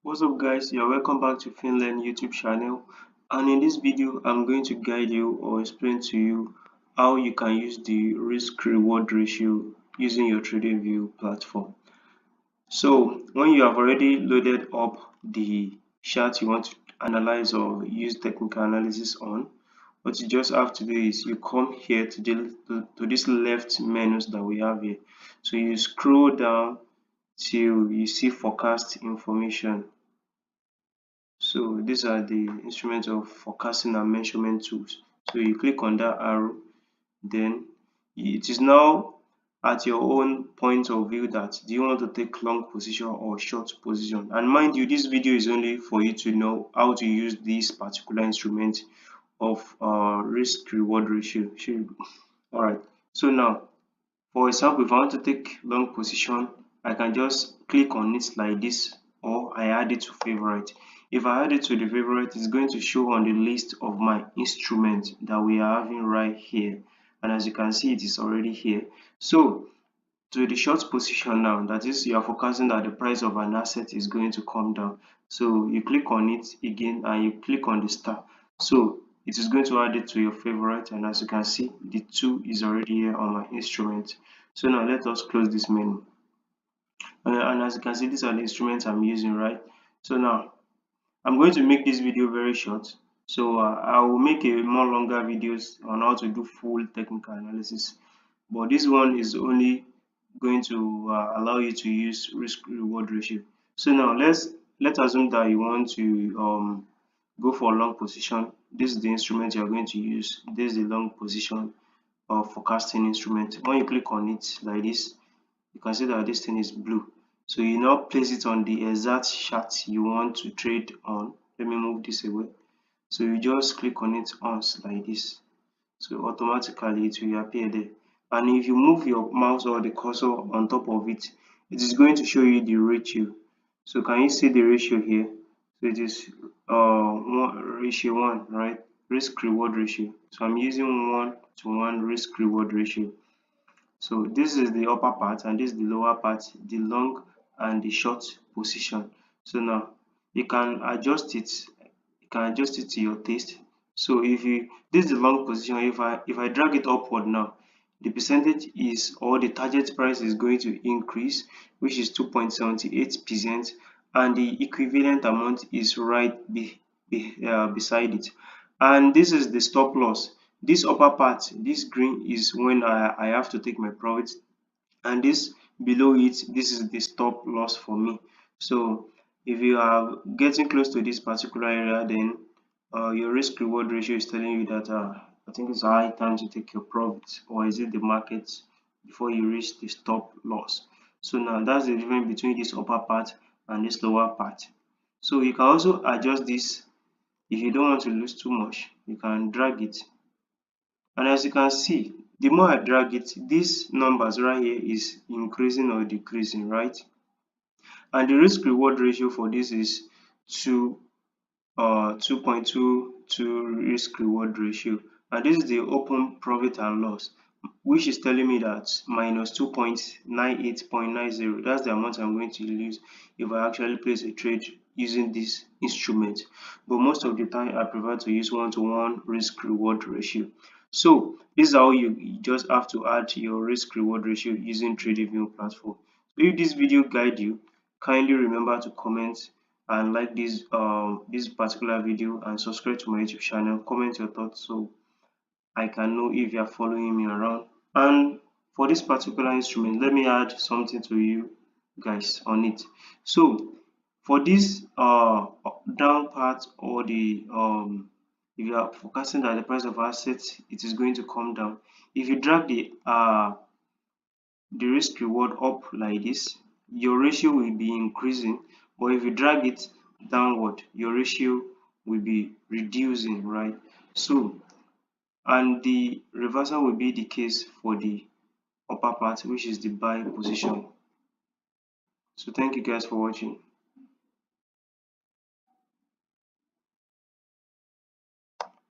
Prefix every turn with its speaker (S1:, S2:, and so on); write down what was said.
S1: What's up guys, you're welcome back to Finland YouTube channel, and in this video I'm going to guide you or explain to you how you can use the risk reward ratio using your TradingView platform. So when you have already loaded up the chart you want to analyze or use technical analysis on, what you just have to do is you come here to this left menus that we have here. So you scroll down till you see forecast information. So these are the instruments of forecasting and measurement tools. So you click on that arrow, then it is now at your own point of view that do you want to take long position or short position. And mind you, this video is only for you to know how to use this particular instrument of risk reward ratio. All right, so now for example, if I want to take long position, I can just click on it like this, or I add it to favorite. If I add it to the favorite, it's going to show on the list of my instruments that we are having right here. And as you can see, it is already here. So to the short position now, that is, you are forecasting that the price of an asset is going to come down. So you click on it again and you click on the star. So it is going to add it to your favorite, and as you can see, the 2 is already here on my instrument. So now let us close this menu. And as you can see, these are the instruments I'm using, right? So now I'm going to make this video very short. So I will make a more longer videos on how to do full technical analysis. But this one is only going to allow you to use risk reward ratio. So now let's assume that you want to go for long position. This is the instrument you are going to use. This is the long position forecasting instrument. When you click on it like this, you can see that this thing is blue. So you now place it on the exact chart you want to trade on. Let me move this away. So you just click on it once like this. So automatically it will appear there. And if you move your mouse or the cursor on top of it, it is going to show you the ratio. So can you see the ratio here? So it is ratio 1, right? Risk reward ratio. So I'm using 1:1 risk reward ratio. So this is the upper part and this is the lower part, the long and the short position. So now you can adjust it, to your taste. So if you this is the long position, if I drag it upward now, the percentage is, or the target price is going to increase, which is 2.78%, and the equivalent amount is right beside it. And this is the stop loss. This upper part, this green, is when I have to take my profit, and this below it, this is the stop loss for me. So if you are getting close to this particular area, then your risk reward ratio is telling you that I think it's high time to take your profits, or is it the market, before you reach the stop loss. So now that's the difference between this upper part and this lower part. So you can also adjust this. If you don't want to lose too much, you can drag it, and as you can see, the more I drag it, these numbers right here is increasing or decreasing, right? And the risk reward ratio for this is 2.22 risk reward ratio, and this is the open profit and loss, which is telling me that minus 2.98.90. That's the amount I'm going to lose if I actually place a trade using this instrument. But most of the time I prefer to use 1:1 risk reward ratio. So this is how you just have to add your risk reward ratio using TradingView platform. So if this video guide you, kindly remember to comment and like this particular video, and subscribe to my YouTube channel. Comment your thoughts so I can know if you are following me around. And for this particular instrument, let me add something to you guys on it. So for this down part, or the if you are forecasting that the price of assets, it is going to come down, if you drag the risk reward up like this, your ratio will be increasing. But if you drag it downward, your ratio will be reducing, right? So, and the reversal will be the case for the upper part, which is the buy position. So thank you guys for watching.